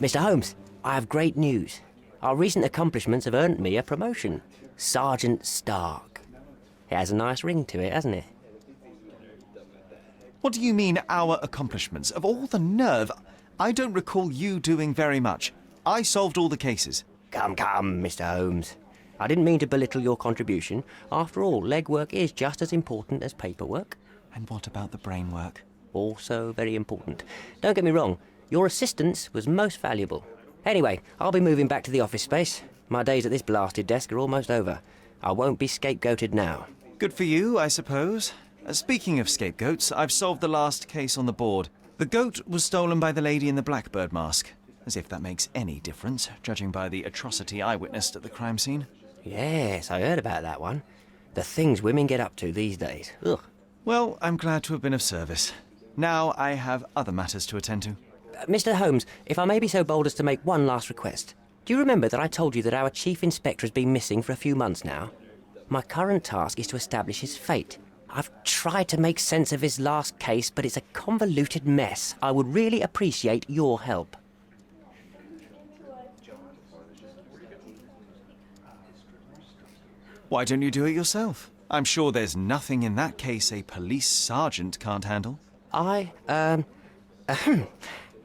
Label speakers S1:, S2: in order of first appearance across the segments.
S1: Mr. Holmes, I have great news. Our recent accomplishments have earned me a promotion. Sergeant Stark. It has a nice ring to it, hasn't it?
S2: What do you mean, our accomplishments? Of all the nerve, I don't recall you doing very much. I solved all the cases.
S1: Come, Mr. Holmes. I didn't mean to belittle your contribution. After all, legwork is just as important as paperwork.
S2: And what about the brain work?
S1: Also very important. Don't get me wrong, your assistance was most valuable. Anyway, I'll be moving back to the office space. My days at this blasted desk are almost over. I won't be scapegoated now.
S2: Good for you, I suppose. Speaking of scapegoats, I've solved the last case on the board. The goat was stolen by the lady in the blackbird mask. As if that makes any difference, judging by the atrocity I witnessed at the crime scene.
S1: Yes, I heard about that one. The things women get up to these days. Ugh.
S2: Well, I'm glad to have been of service. Now I have other matters to attend to.
S1: Mr. Holmes, if I may be so bold as to make one last request. Do you remember that I told you that our chief inspector has been missing for a few months now? My current task is to establish his fate. I've tried to make sense of his last case, but it's a convoluted mess. I would really appreciate your help.
S2: Why don't you do it yourself? I'm sure there's nothing in that case a police sergeant can't handle.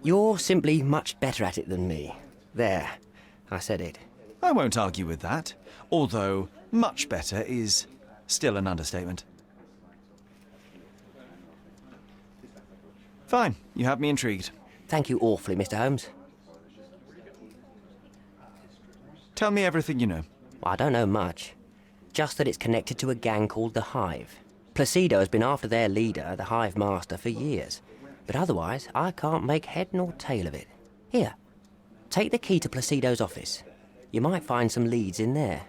S1: You're simply much better at it than me. There, I said it.
S2: I won't argue with that, although much better is still an understatement. Fine, you have me intrigued.
S1: Thank you awfully, Mr. Holmes.
S2: Tell me everything you know.
S1: Well, I don't know much. Just that it's connected to a gang called the Hive. Placido has been after their leader, the Hive Master, for years. But otherwise, I can't make head nor tail of it. Here, take the key to Placido's office. You might find some leads in there.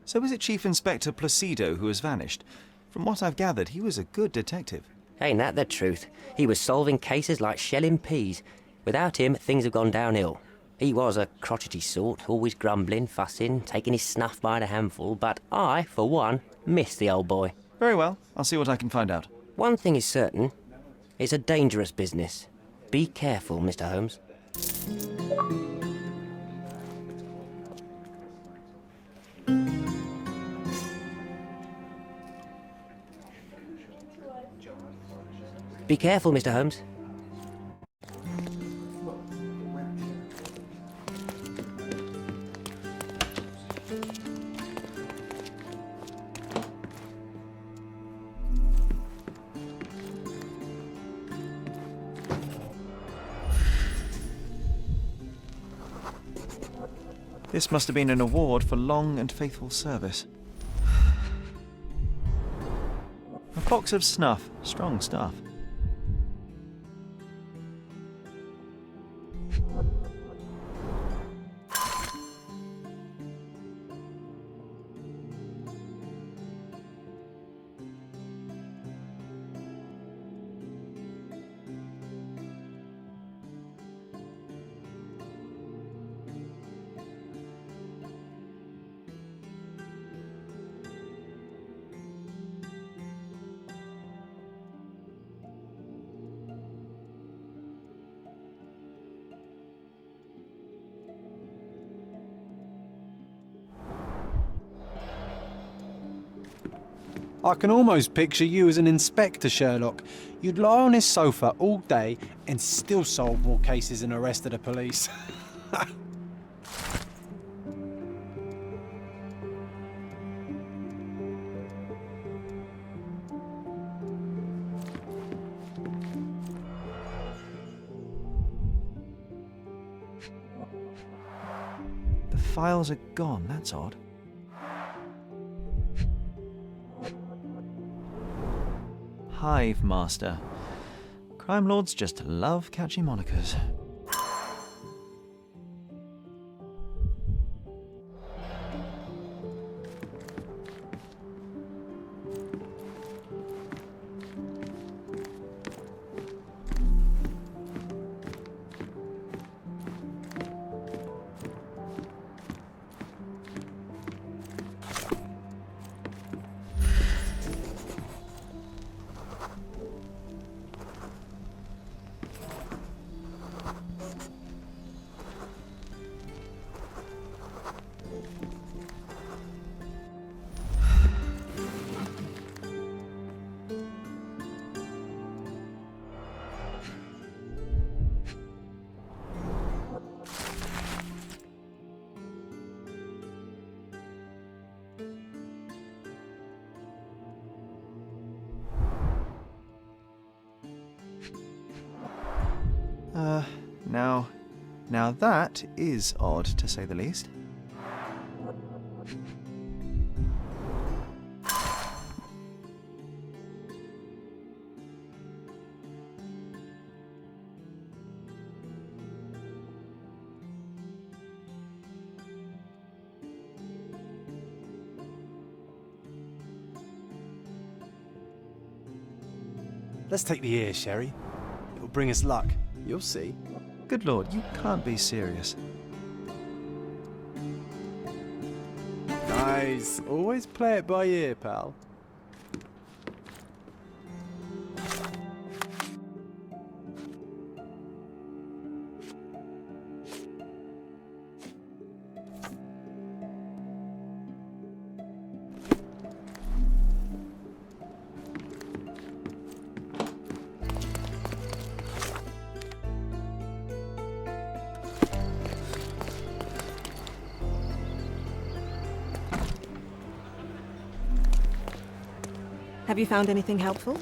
S2: So is it Chief Inspector Placido who has vanished? From what I've gathered, he was a good detective.
S1: Ain't that the truth? He was solving cases like shelling peas. Without him, things have gone downhill. He was a crotchety sort, always grumbling, fussing, taking his snuff by the handful, but I, for one, miss the old boy.
S2: Very well, I'll see what I can find out.
S1: One thing is certain. It's a dangerous business. Be careful, Mr. Holmes. Be careful, Mr. Holmes.
S2: This must have been an award for long and faithful service. A box of snuff. Strong stuff.
S3: I can almost picture you as an inspector, Sherlock. You'd lie on his sofa all day and still solve more cases than the rest of the police.
S2: The files are gone, that's odd. Hive Master. Crime lords just love catchy monikers. Now that is odd, to say the least.
S3: Let's take the ear, Sherry. It'll bring us luck. You'll see.
S2: Good lord, you can't be serious.
S3: Nice. Always play it by ear, pal.
S4: Have you found anything helpful?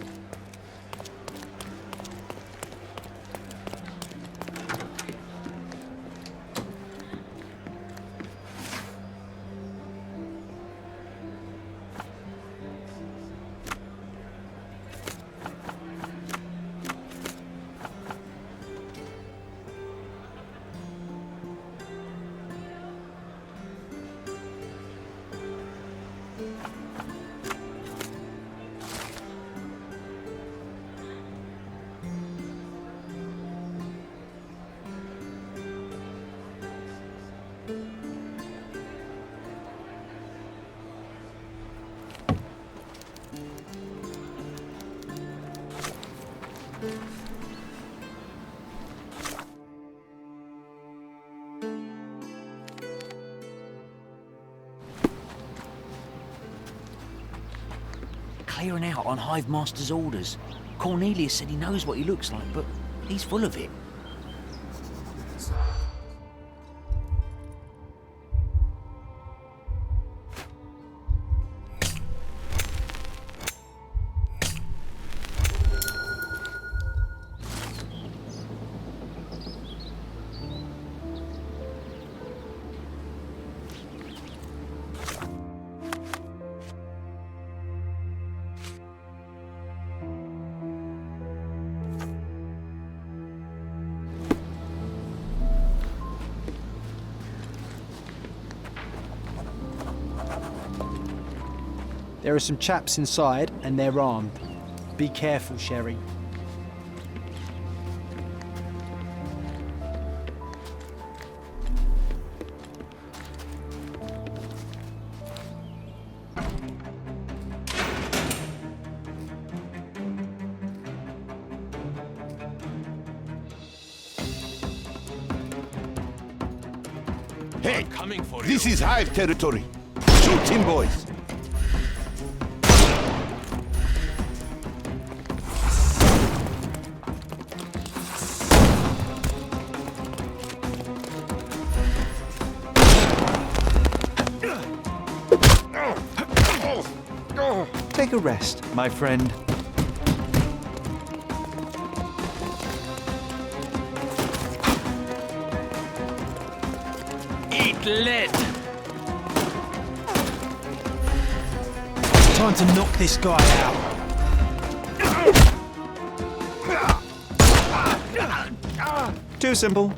S5: Clearing out on Hive Master's orders. Cornelius said he knows what he looks like, but he's full of it.
S3: There are some chaps inside, and they're armed. Be careful, Sherry.
S6: Hey, this is Hive territory. Shoot him, boys.
S2: Take a rest, my friend.
S5: Eat lead!
S3: Time to knock this guy out.
S2: Too simple.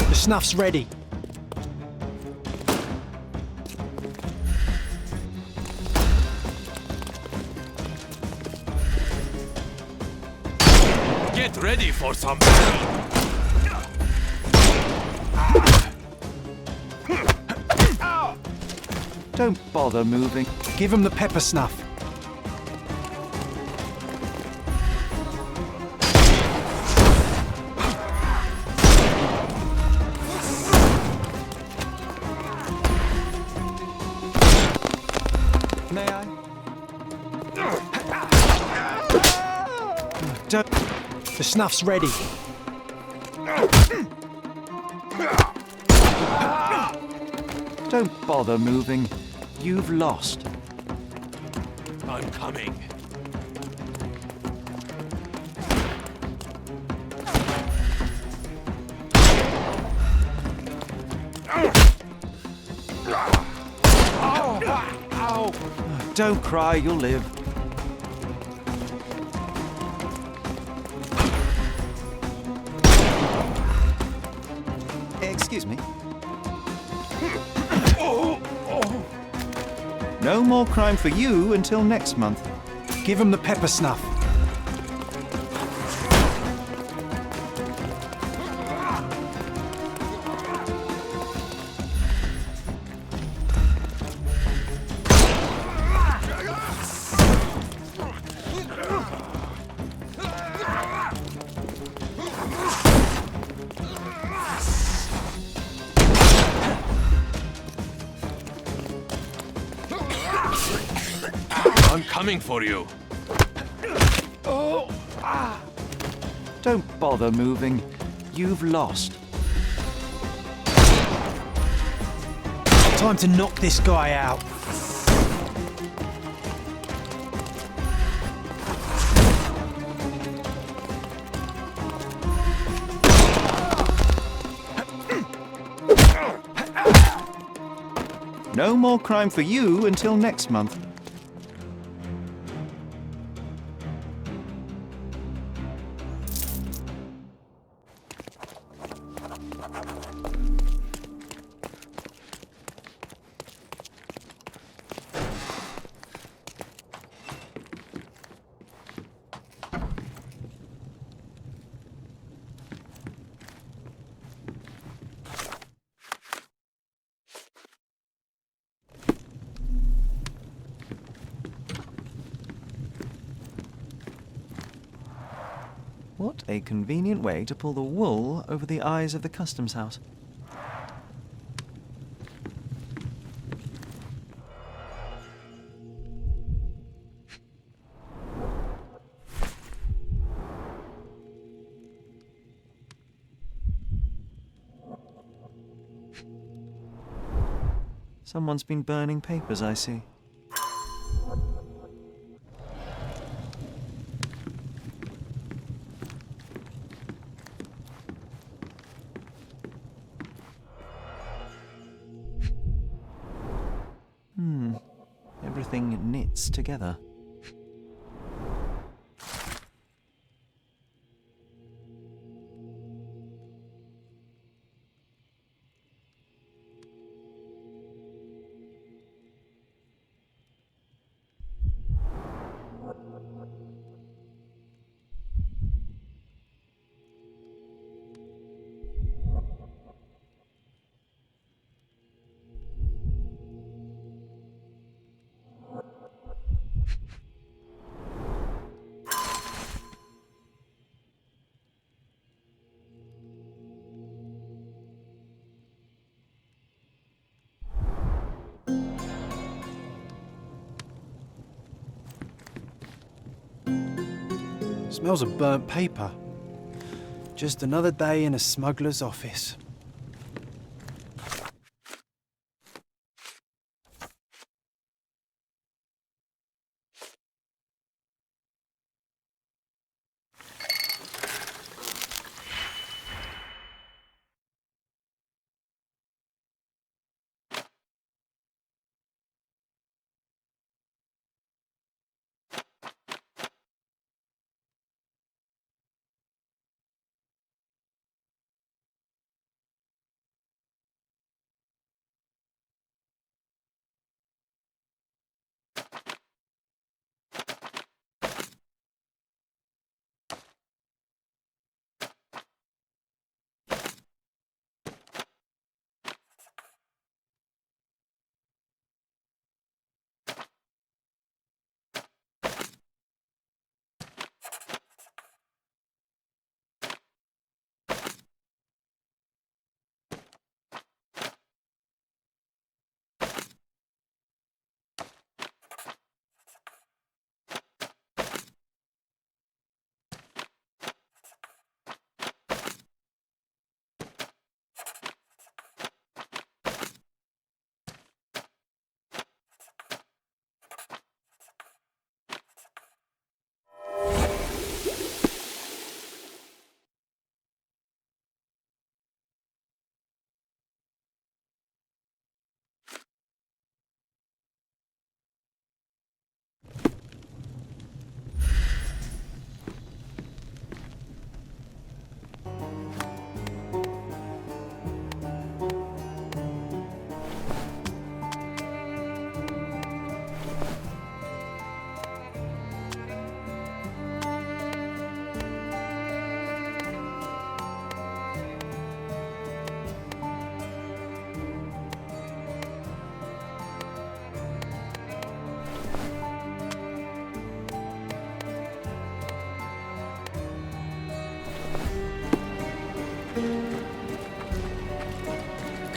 S3: The snuff's ready.
S5: Get ready for some
S2: Don't bother moving.
S3: Give him the pepper snuff.
S2: May I? Don't.
S3: The snuff's ready.
S2: Don't bother moving. You've lost.
S5: I'm coming.
S2: Don't cry, you'll live. Excuse me. No more crime for you until next month.
S3: Give him the pepper snuff.
S7: I'm coming for you.
S2: Don't bother moving. You've lost.
S3: Time to knock this guy out.
S2: No more crime for you until next month. What a convenient way to pull the wool over the eyes of the customs house. Someone's been burning papers, I see. Everything knits together.
S3: Smells of burnt paper. Just another day in a smuggler's office.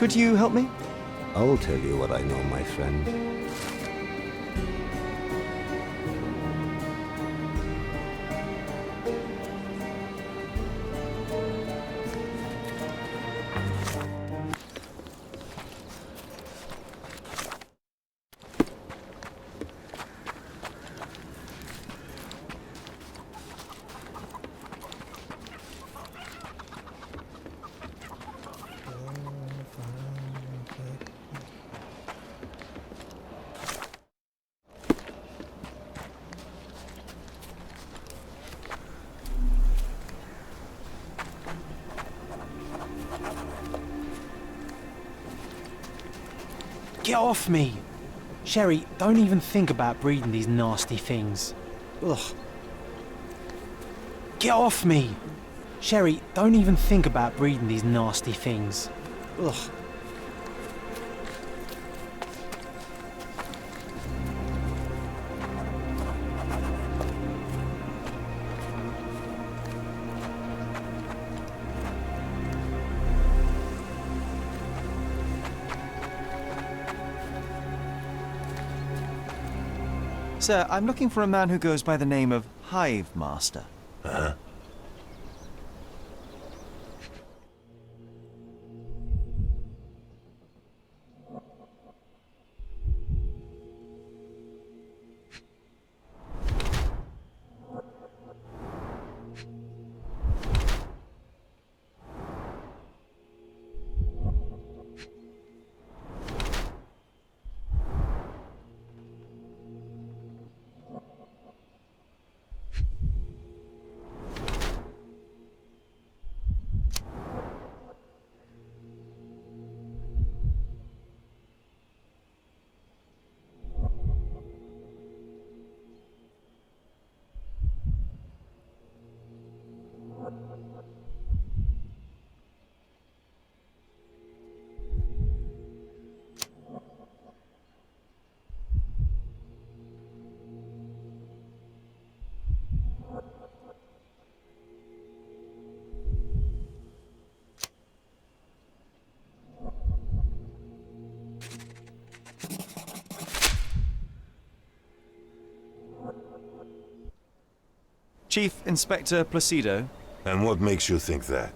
S2: Could you help me?
S8: I'll tell you what I know, my friend.
S3: Get off me! Sherry, don't even think about breeding these nasty things. Ugh. Get off me! Sherry, don't even think about breeding these nasty things. Ugh.
S2: Sir, I'm looking for a man who goes by the name of Hive Master.
S6: Huh?
S2: Chief Inspector Placido.
S6: And what makes you think that?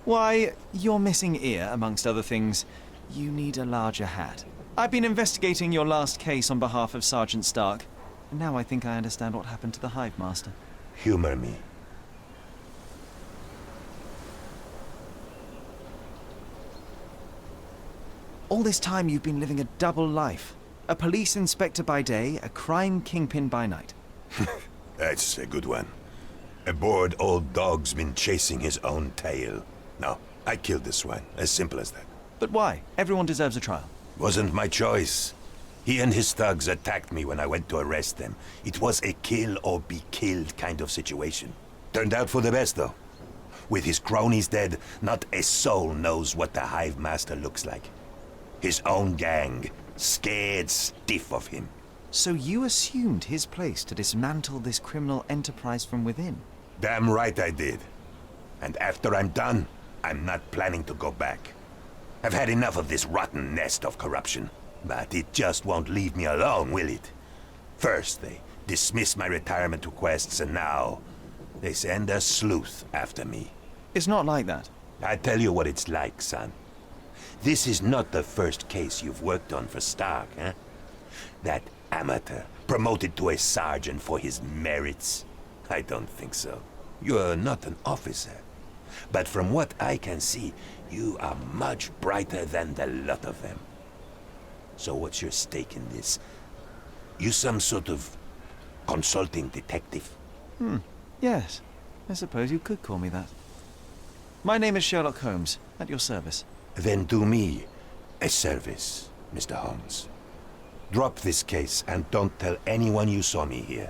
S2: Why, your missing ear, amongst other things. You need a larger hat. I've been investigating your last case on behalf of Sergeant Stark. And now I think I understand what happened to the Hive Master.
S6: Humor me.
S2: All this time you've been living a double life. A police inspector by day, a crime kingpin by night.
S6: That's a good one. A bored old dog's been chasing his own tail. No, I killed this one. As simple as that.
S2: But why? Everyone deserves a trial.
S6: Wasn't my choice. He and his thugs attacked me when I went to arrest them. It was a kill or be killed kind of situation. Turned out for the best, though. With his cronies dead, not a soul knows what the Hive Master looks like. His own gang, scared stiff of him.
S2: So you assumed his place to dismantle this criminal enterprise from within?
S6: Damn right I did. And after I'm done, I'm not planning to go back. I've had enough of this rotten nest of corruption. But it just won't leave me alone, will it? First, they dismiss my retirement requests, and now they send a sleuth after me.
S2: It's not like that.
S6: I tell you what it's like, son. This is not the first case you've worked on for Stark, eh? That amateur promoted to a sergeant for his merits? I don't think so. You're not an officer. But from what I can see, you are much brighter than the lot of them. So what's your stake in this? You some sort of consulting detective?
S2: Yes. I suppose you could call me that. My name is Sherlock Holmes, at your service.
S6: Then do me a service, Mr. Holmes. Drop this case and don't tell anyone you saw me here.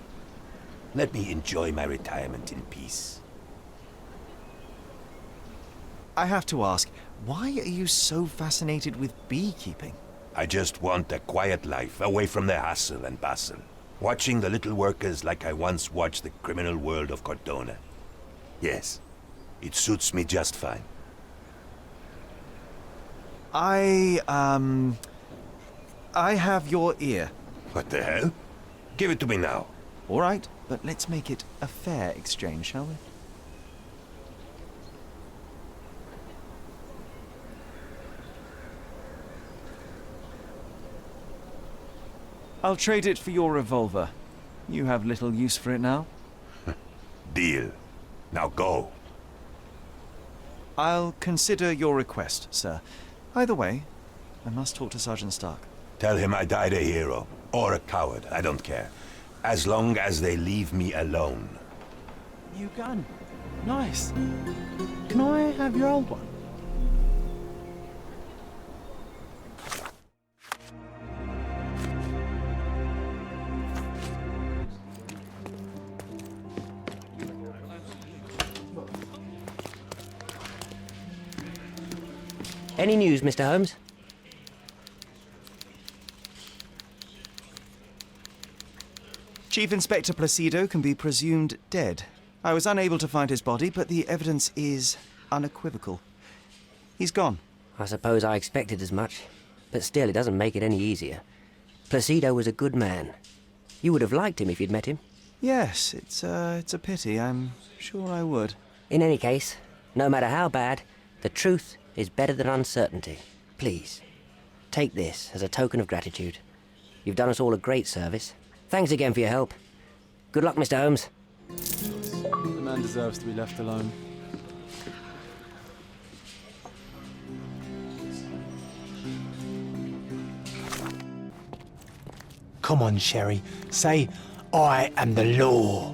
S6: Let me enjoy my retirement in peace.
S2: I have to ask, why are you so fascinated with beekeeping?
S6: I just want a quiet life, away from the hustle and bustle. Watching the little workers like I once watched the criminal world of Cordona. Yes, it suits me just fine.
S2: I have your ear.
S6: What the hell? Give it to me now.
S2: All right, but let's make it a fair exchange, shall we? I'll trade it for your revolver. You have little use for it now.
S6: Deal. Now go.
S2: I'll consider your request, sir. Either way, I must talk to Sergeant Stark.
S6: Tell him I died a hero. Or a coward, I don't care. As long as they leave me alone.
S3: New gun. Nice. Can I have your old one?
S1: Any news, Mr. Holmes?
S2: Chief Inspector Placido can be presumed dead. I was unable to find his body, but the evidence is unequivocal. He's gone.
S1: I suppose I expected as much, but still it doesn't make it any easier. Placido was a good man. You would have liked him if you'd met him.
S2: Yes, it's a pity. I'm sure I would.
S1: In any case, no matter how bad, the truth is better than uncertainty. Please, take this as a token of gratitude. You've done us all a great service. Thanks again for your help. Good luck, Mr. Holmes.
S3: The man deserves to be left alone. Come on, Sherry. Say, I am the law.